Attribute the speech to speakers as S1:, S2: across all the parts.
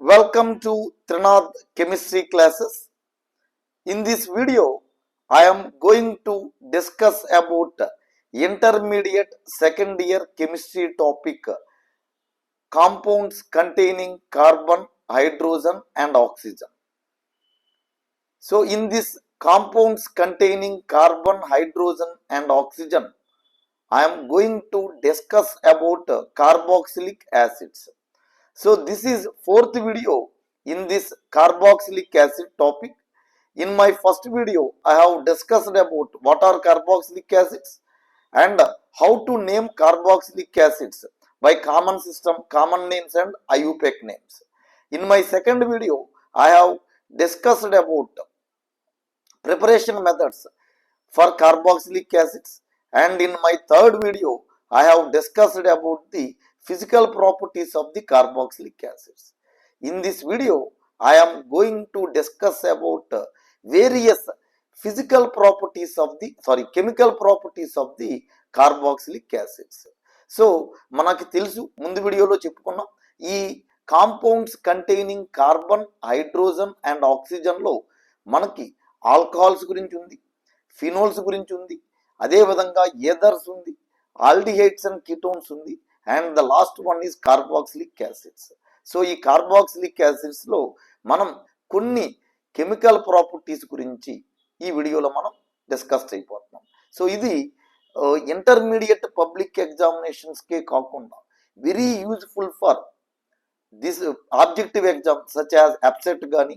S1: Welcome to Trinath chemistry classes. In this video, I am going to discuss about intermediate second year chemistry topic compounds containing carbon, hydrogen and oxygen. So in this compounds containing carbon, hydrogen and oxygen, I am going to discuss about carboxylic acids. So this is fourth video in this carboxylic acid topic. In my first video, I have discussed about what are carboxylic acids and how to name carboxylic acids by common system, common names and IUPAC names. In my second video, I have discussed about preparation methods for carboxylic acids, and in my third video, I have discussed about the physical properties of the carboxylic acids. In this video, I am going to discuss about various chemical properties of the carboxylic acids. So మనకి తెలుసు, ముందు వీడియోలో చెప్పుకున్నాం, ఈ compounds containing carbon, hydrogen and ఆక్సిజన్లో మనకి alcohols గురించి ఉంది, ఫినోల్స్ గురించి ఉంది, అదేవిధంగా ఏథర్స్ ఉంది, ఆల్డిహైడ్స్ అండ్ కీటోన్స్ ఉంది, and the last one is carboxylic acids. So ఈ కార్బాక్సిలిక్ యాసిడ్స్లో మనం కొన్ని కెమికల్ ప్రాపర్టీస్ గురించి ఈ వీడియోలో మనం డిస్కస్ అయిపోతున్నాం. సో ఇది ఇంటర్మీడియట్ పబ్లిక్ ఎగ్జామినేషన్స్కే కాకుండా very useful for this objective exam such as అప్సెట్ కానీ,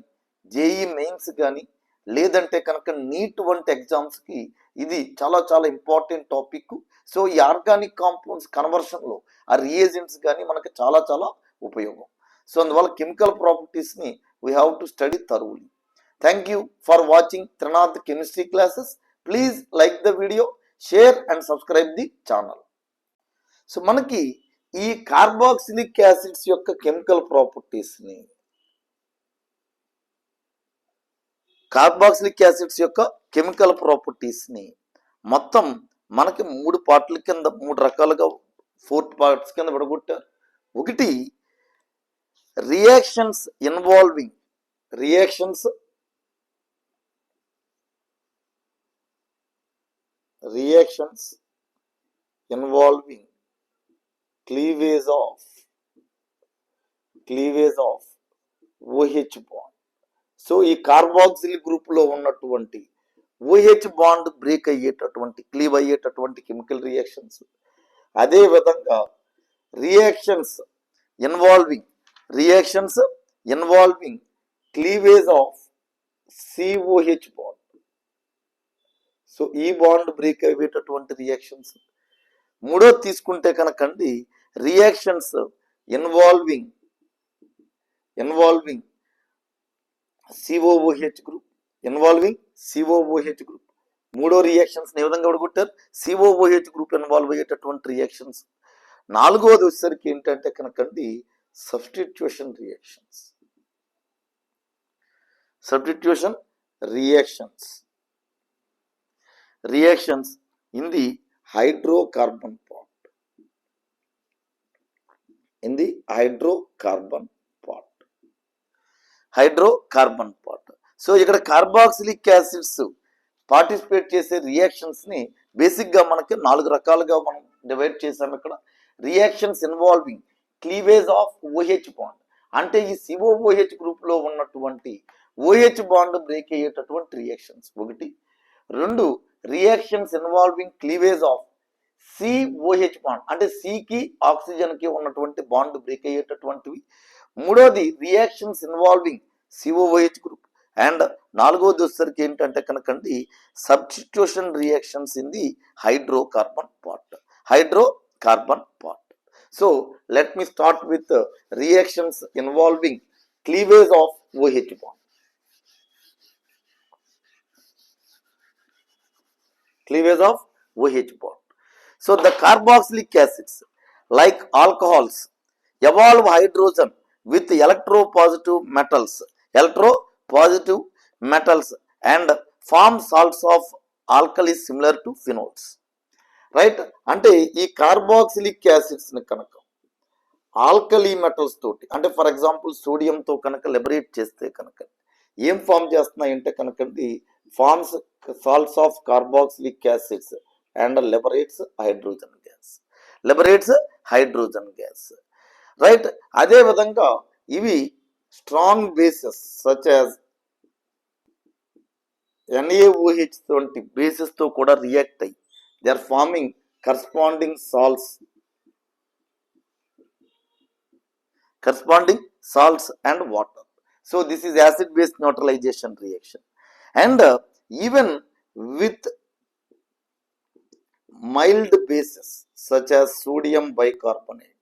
S1: జేఈ మెయిన్స్ కానీ, లేదంటే కనుక నీట్ వంటి ఎగ్జామ్స్కి ఇది చాలా చాలా ఇంపార్టెంట్ టాపిక్. సో ఈ ఆర్గానిక్ కాంపౌండ్స్ కన్వర్షన్లో ఆ రియేజెంట్స్ కానీ మనకి చాలా చాలా ఉపయోగం. సో అందువల్ల కెమికల్ ప్రాపర్టీస్ని we have to study thoroughly. Thank you for watching Trinath chemistry classes. Please like the video, share and subscribe the channel. So మనకి ఈ కార్బాక్సిలిక్ యాసిడ్స్ యొక్క కెమికల్ ప్రాపర్టీస్ని, కార్బాక్సిలిక్ యాసిడ్స్ యొక్క కెమికల్ ప్రాపర్టీస్ని మొత్తం మనకి మూడు పార్ట్ల కింద, మూడు రకాలుగా 4 పార్ట్స్ కింద విడగొట్టారు. ఒకటి reactions involving cleavage of OH bond. So ఈ కార్బాక్సిల్ గ్రూప్ లో ఉన్నటువంటి OH బాండ్ బ్రేక్ అయ్యేటటువంటి, క్లీవ్ అయ్యేటటువంటి కెమికల్ రియాక్షన్స్. అదే విధంగా reactions involving cleavage of COH bond. So ఈ బాండ్ బ్రేక్ అయ్యేటటువంటి రియాక్షన్స్. మూడో తీసుకుంటే కనుకండి రియాక్షన్స్ ఇన్వాల్వింగ్ COOH గ్రూప్. మూడో రియాక్షన్స్ ఏ విధంగా విడగొట్టారు? COOH గ్రూప్ ఇన్వాల్వ్ అయ్యేటటువంటి రియాక్షన్స్. నాలుగోది వచ్చేసరికి ఏంటంటే కనుకండి substitution reactions in the hydrocarbon part. So ఇక్కడ కార్బాక్సిలిక్ యాసిడ్స్ పార్టిసిపేట్ చేసే రియాక్షన్స్ ని బేసిక్ గా మనకి 4 రకాలుగా మనం డివైడ్ చేసాం. ఇక్కడ reactions involving cleavage of OH bond, అంటే ఈ COOH గ్రూప్ లో ఉన్నటువంటి OH బాండ్ బ్రేక్ అయ్యేటటువంటి రియాక్షన్స్ ఒకటి. 2 reactions involving cleavage of COH bond, అంటే సికి ఆక్సిజన్ కి ఉన్నటువంటి బాండ్ బ్రేక్ అయ్యేటటువంటివి. మూడోది reactions involving COOH group. And నాలుగోది వచ్చేసరికి ఏంటంటే కనుకండి substitution reactions in the hydrocarbon part. So let me start with reactions involving cleavage of OH bond. So the carboxylic acids, like alcohols, evolve hydrogen with electropositive metals and form salts of alkali similar to phenols. Right. అంటే ఈ carboxylic యాసిడ్స్ని కనుక alkali metals తోటి, అంటే for example సోడియంతో కనుక liberate చేస్తే కనుక ఏం form చేస్తున్నాయంటే కనుక forms salts of carboxylic acids and liberates hydrogen gas, liberates hydrogen gas, right. అదే విధంగా ఇవి strong bases such as NaOH వంటి బేసెస్ తో కూడా రియాక్ట్ అయ్యి they are forming corresponding salts and water. So this is acid base neutralization reaction. And even with mild bases such as sodium bicarbonate,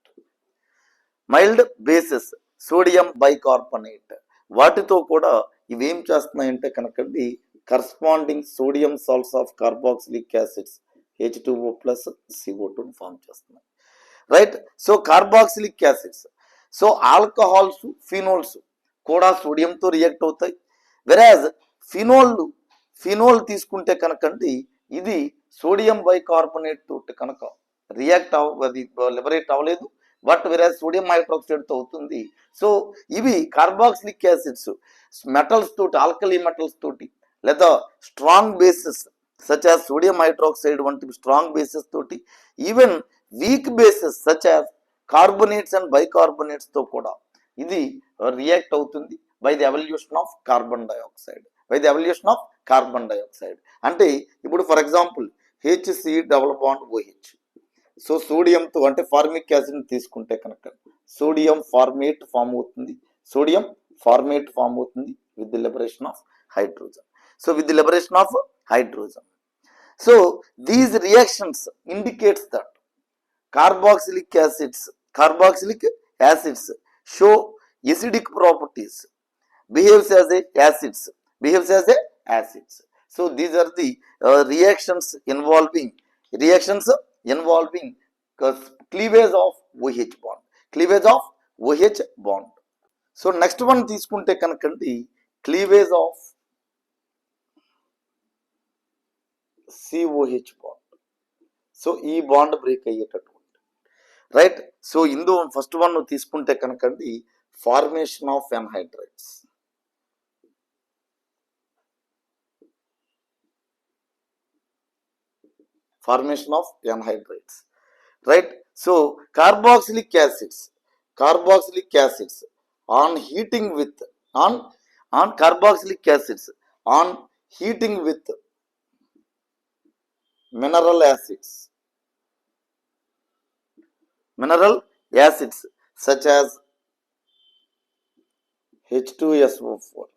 S1: mild bases sodium bicarbonate, వాటితో కూడా ఇవేం చేస్తున్నాయంటే కనుకండి corresponding sodium salts of carboxylic acids H2O plus CO2 form చేస్తున్నాయి, right. So carboxylic acids, so alcohols phenols కూడా సోడియంతో react అవుతాయి. వెరాజ్ ఫినోల్ తీసుకుంటే కనుకండి ఇది సోడియం బైకార్బోనేట్ తోటి కనుక రియాక్ట్ అది లిబరేట్ అవ్వలేదు, బట్ వేరే సోడియం హైడ్రాక్సైడ్తో అవుతుంది. సో ఇవి కార్బాక్సిలిక్ యాసిడ్స్ మెటల్స్ తోటి, ఆల్కలీ మెటల్స్ తోటి లేదా strong bases such as sodium hydroxide వంటి స్ట్రాంగ్ బేసెస్ తోటి, even weak bases such as carbonates and bicarbonates తో కూడా ఇది రియాక్ట్ అవుతుంది by the evolution of carbon dioxide, అంటే ఇప్పుడు for example HC double bond OH, so సోడియంతో అంటే ఫార్మిక్ యాసిడ్ తీసుకుంటే కనుక సోడియం ఫార్మేట్ ఫామ్ అవుతుంది with the liberation of hydrogen. So these reactions indicates that carboxylic acids show acidic properties, behaves as acids. So these are the reactions involving cleavage of OH bond. So next one తీసుకుంటే కనుకండి cleavage of COH bond. So ఈ bond break అయ్యేటటువంటి, right. So ఇందు first one తీసుకుంటే కనుకండి formation of anhydrides, right. So carboxylic acids on heating with mineral acids such as H2SO4,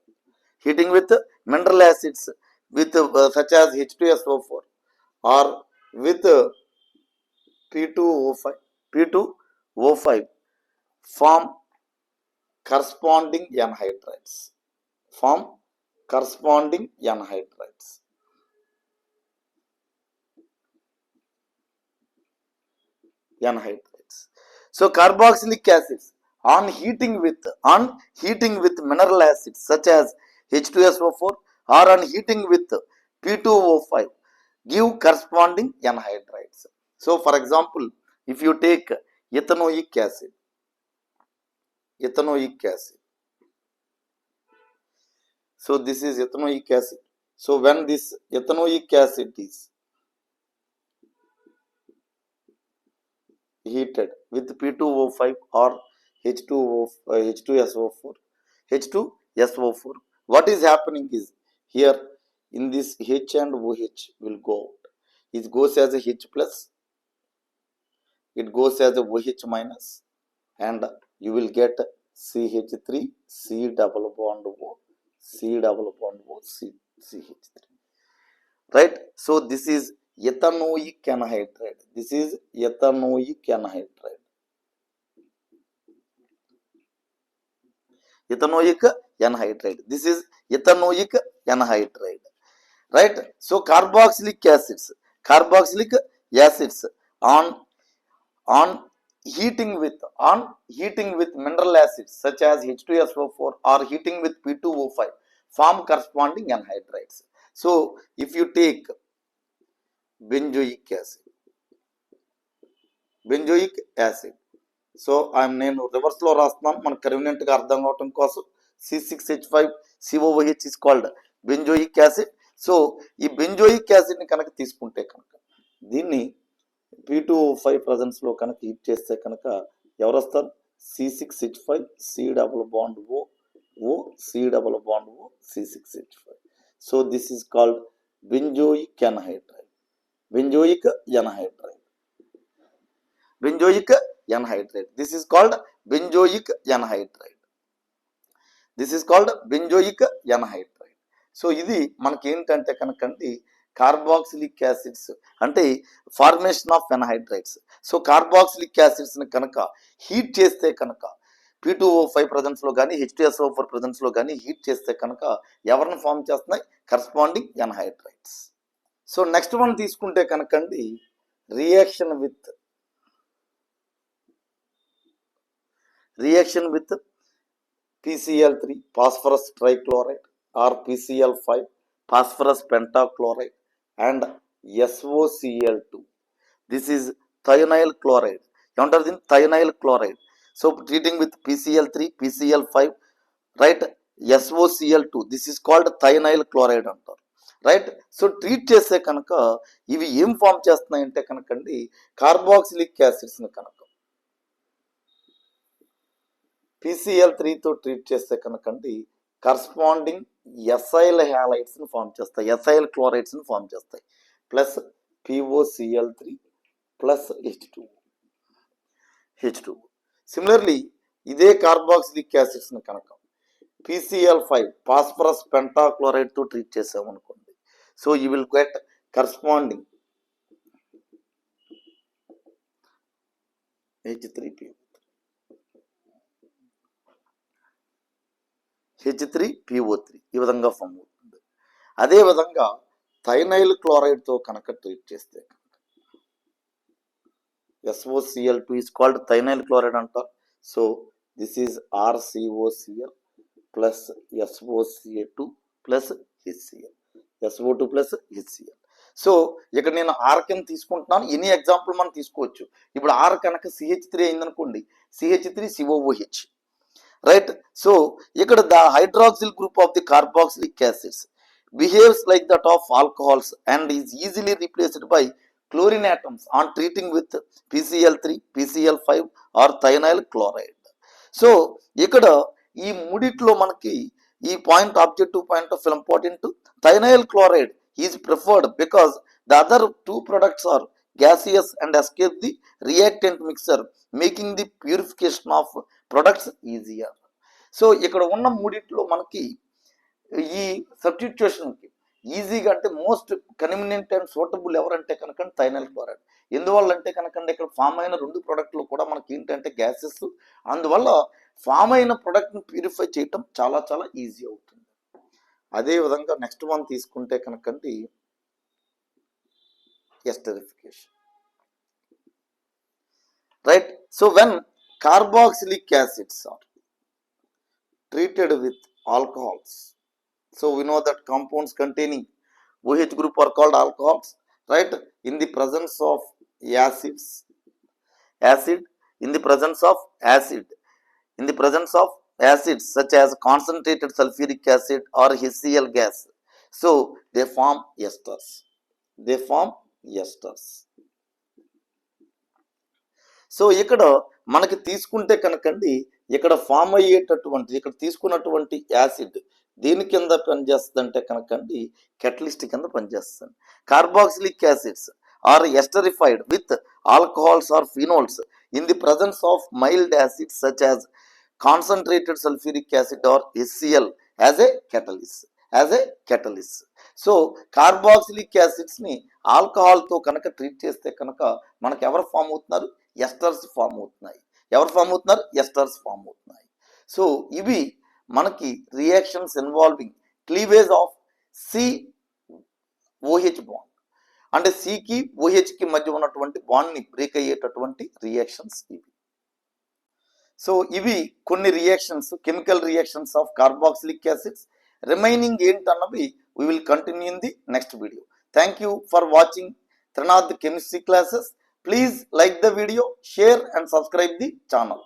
S1: heating with mineral acids with such as H2SO4 or with P2O5 form corresponding anhydrides, So carboxylic acids on heating with mineral acids such as H2SO4 or on heating with P2O5 give corresponding anhydrides. So for example, if you take ethanoic acid, so this is ethanoic acid. So when this ethanoic acid is heated with P2O5 or H2SO4, what is happening is here in this H and OH will go out. It goes as a H plus, it goes as a OH minus, and you will get CH3, C double bond O, CH3, right. So this is ethanoic anhydride. This is ethanoic anhydride, right. So carboxylic acids on heating with mineral acids such as H2SO4 or heating with P2O5 form corresponding anhydrides. So if you take benzoic acid, so నేను రివర్స్లో రాస్తున్నాను మనకు కన్వీనియంట్గా అర్థం కావటం కోసం. C6H5COOH is called benzoic acid. So ఈ benzoic యాసిడ్ని కనుక తీసుకుంటే కనుక దీన్ని P2O5 ప్రజెన్స్లో కనుక హీట్ చేస్తే కనుక ఎవరు వస్తారు? C6H5 C double bond O C double bond O C6H5. So this is called benzoic anhydride. Benzoic anhydride. Benzoic anhydride. This is called benzoic anhydride. This is called benzoic anhydride. So ఇది మనకి ఏంటంటే కనుకండి carboxylic acids అంటే formation of ఎన్హైడ్రైడ్స్. So carboxylic యాసిడ్స్ని కనుక heat చేస్తే కనుక P2O5 ప్రజెన్స్లో కానీ H2SO4 ప్రజెన్స్లో కానీ heat చేస్తే కనుక ఎవరిని ఫామ్ చేస్తున్నాయి? Corresponding anhydrides. So next one తీసుకుంటే కనుకండి reaction with PCl3 phosphorus trichloride or PCl5 phosphorus pentachloride and SOCl2. This is thionyl chloride. ఏమంటారు దీన్ని? thionyl chloride. So treating with PCl3, PCl5, right, SOCl2. This is called thionyl chloride అంటారు, right. So treat చేస్తే కనుక ఇవి ఏం form చేస్తున్నాయంటే కనుకండి carboxylic యాసిడ్స్ని కనుక PCl3తో treat చేస్తే కనుకండి కరస్పాండింగ్ ఎసైల్ హ్యాలైడ్స్ని ఫామ్ చేస్తాయి, ఎసైల్ క్లోరైడ్స్ని ఫామ్ చేస్తాయి, plus POCl3 plus H2. Similarly ఇదే కార్బాక్సిలిక్ యాసిడ్స్ని కనుక PCl5 ఫాస్ఫరస్ పెంటాక్లోరైడ్తో ట్రీట్ చేసామనుకోండి. So you will get corresponding H3PO3 ఈ విధంగా ఫామ్ అవుతుంది. అదేవిధంగా థైనైల్ క్లోరైడ్తో కనుక ట్రీట్ చేస్తే SOCl2 ఈజ్ కాల్డ్ థైనైల్ క్లోరైడ్ అంటారు. So this is RCOCl plus SOCl2 plus HCl, SO2 plus HCl. So ఇక్కడ నేను ఆర్ కింద తీసుకుంటున్నాను, ఎనీ ఎగ్జాంపుల్ మనం తీసుకోవచ్చు. ఇప్పుడు ఆర్ కనుక CH3 అయిందనుకోండి, CH3COOH, రైట్. సో ఇక్కడ the hydroxyl group of the carboxylic acids behaves like that of alcohols and is easily replaced by chlorine atoms on treating with PCl3, PCl5 or thionyl chloride. So ఇక్కడ ఈ మూడిట్లో మనకి ఈ point objective point of important thionyl chloride is preferred because the other two products are gaseous and escape the reactant mixture, making the purification of products easier. So ఇక్కడ ఉన్న మూడిట్లో మనకి ఈ సబ్స్టిట్యూషన్కి ఈజీగా అంటే మోస్ట్ కన్వీనియంట్ అండ్ సూటబుల్ ఎవరంటే కనుక థైనైల్ chloride. ఎందువల్ల అంటే కనుక ఇక్కడ ఫామ్ అయిన రెండు ప్రొడక్ట్లు కూడా మనకి ఏంటంటే గ్యాసెస్, అందువల్ల ఫామ్ అయిన ప్రొడక్ట్ని ప్యూరిఫై చేయటం చాలా చాలా ఈజీ అవుతుంది. అదేవిధంగా నెక్స్ట్ వన్ తీసుకుంటే కనుకండి esterification, right? So when carboxylic acids are treated with alcohols, so we know that compounds containing OH group are called alcohols, right? In the presence of acids such as concentrated sulfuric acid or HCl gas, so they form esters. So ఇక్కడ మనకి తీసుకుంటే కనుకండి ఇక్కడ form అయ్యేటటువంటి ఇక్కడ తీసుకున్నటువంటి acid దేని కింద పనిచేస్తుంది అంటే కనుకండి కెటలిస్ట్ కింద పనిచేస్తుంది. Carboxylic acids are esterified with alcohols or phenols in the presence of mild acids such as concentrated sulphuric acid or HCl as a catalyst. So carboxylic యాసిడ్స్ని ఆల్కహాల్తో కనుక ట్రీట్ చేస్తే కనుక మనకు ఎవరు ఫామ్ అవుతున్నారు? ఎస్టర్స్ ఫామ్ అవుతున్నాయి. సో ఇవి మనకి reactions involving cleavage of COH bond, అంటే సికి ఓహెచ్కి మధ్య ఉన్నటువంటి బాండ్ని బ్రేక్ అయ్యేటటువంటి రియాక్షన్స్ ఇవి. సో ఇవి కొన్ని reactions, chemical reactions of carboxylic acids. Remaining ఏంటన్నవి we will continue in the next video. Thank you for watching Trinadh chemistry classes. Please like the video, share and subscribe the channel.